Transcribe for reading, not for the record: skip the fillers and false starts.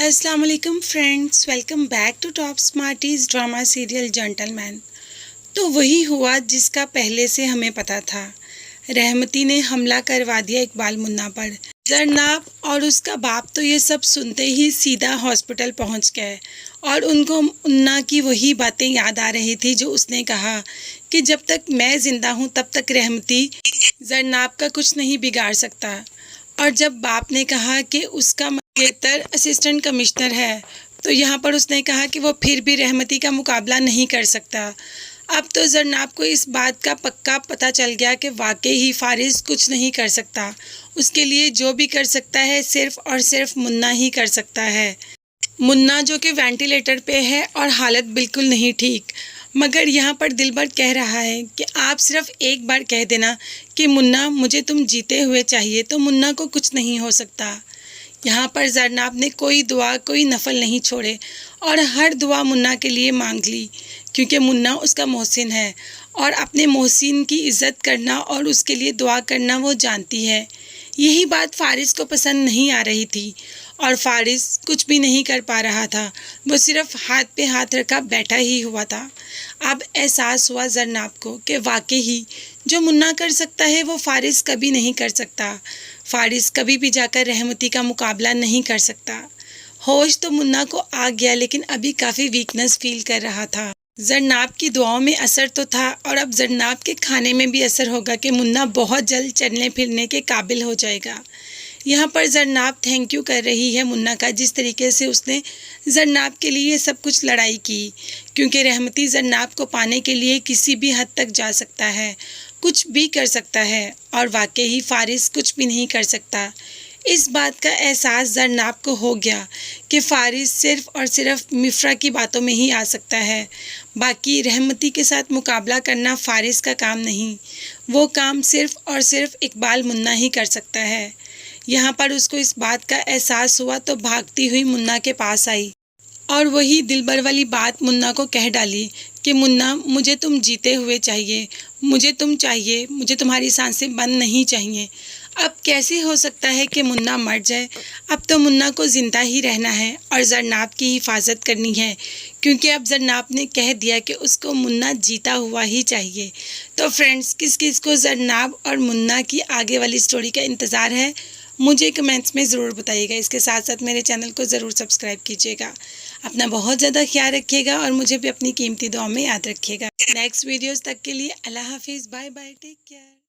अस्सलाम वालेकुम friends, welcome back to top smarties drama serial gentleman. तो वही हुआ जिसका पहले से हमें पता था। रहमती ने हमला करवा दिया इकबाल मुन्ना पर। जरनाब और उसका बाप तो ये सब सुनते ही सीधा हॉस्पिटल पहुंच गए और उनको मुन्ना की वही बातें याद आ रही थी जो उसने कहा कि जब तक मैं ज़िंदा हूं तब तक रहमती जरनाब का कुछ नहीं बिगाड़ सकता। और जब बाप ने कहा कि उसका मंगेतर असिस्टेंट कमिश्नर है तो यहाँ पर उसने कहा कि वो फिर भी रहमती का मुकाबला नहीं कर सकता। अब तो जरनाब को इस बात का पक्का पता चल गया कि वाकई ही फारिस कुछ नहीं कर सकता। उसके लिए जो भी कर सकता है सिर्फ और सिर्फ मुन्ना ही कर सकता है। मुन्ना जो कि वेंटिलेटर पे है और हालत बिल्कुल नहीं ठीक, मगर यहाँ पर दिलबर कह रहा है कि आप सिर्फ एक बार कह देना कि मुन्ना मुझे तुम जीते हुए चाहिए, तो मुन्ना को कुछ नहीं हो सकता। यहाँ पर जरनाब ने कोई दुआ कोई नफल नहीं छोड़े और हर दुआ मुन्ना के लिए मांग ली, क्योंकि मुन्ना उसका मोहसिन है और अपने मोहसिन की इज़्ज़त करना और उसके लिए दुआ करना वो जानती है। यही बात फारिस को पसंद नहीं आ रही थी और फारिस कुछ भी नहीं कर पा रहा था। वो सिर्फ हाथ पे हाथ रखा बैठा ही हुआ था। अब एहसास हुआ जरनाब को कि वाकई ही जो मुन्ना कर सकता है वो फारिस कभी नहीं कर सकता। फारिस कभी भी जाकर रहमती का मुकाबला नहीं कर सकता। होश तो मुन्ना को आ गया, लेकिन अभी काफ़ी वीकनेस फील कर रहा था। जरनाब की दुआओं में असर तो था और अब जरनाब के खाने में भी असर होगा कि मुन्ना बहुत जल्द चलने फिरने के काबिल हो जाएगा। यहाँ पर जरनाब थैंक यू कर रही है मुन्ना का, जिस तरीके से उसने जरनाब के लिए सब कुछ लड़ाई की, क्योंकि रहमती जरनाब को पाने के लिए किसी भी हद तक जा सकता है, कुछ भी कर सकता है और वाकई ही फारिस कुछ भी नहीं कर सकता। इस बात का एहसास जरनाब को हो गया कि फारिस सिर्फ और सिर्फ मिफ्रा की बातों में ही आ सकता है। बाकी रहमती के साथ मुकाबला करना फारिस का काम नहीं, वो काम सिर्फ और सिर्फ इकबाल मुन्ना ही कर सकता है। यहाँ पर उसको इस बात का एहसास हुआ तो भागती हुई मुन्ना के पास आई और वही दिलबर वाली बात मुन्ना को कह डाली कि मुन्ना मुझे तुम जीते हुए चाहिए, मुझे तुम चाहिए, मुझे तुम्हारी सांसें बंद नहीं चाहिए। अब कैसे हो सकता है कि मुन्ना मर जाए? अब तो मुन्ना को ज़िंदा ही रहना है और जरनाब की हिफाजत करनी है, क्योंकि अब जरनाब ने कह दिया कि उसको मुन्ना जीता हुआ ही चाहिए। तो फ्रेंड्स, किस किस को जरनाब और मुन्ना की आगे वाली स्टोरी का इंतज़ार है, मुझे कमेंट्स में ज़रूर बताइएगा। इसके साथ साथ मेरे चैनल को ज़रूर सब्सक्राइब कीजिएगा। अपना बहुत ज़्यादा ख्याल रखिएगा और मुझे भी अपनी कीमती दुआ में याद रखिएगा। नेक्स्ट वीडियोस तक के लिए अल्लाह हाफिज़, बाय बाय, टेक केयर।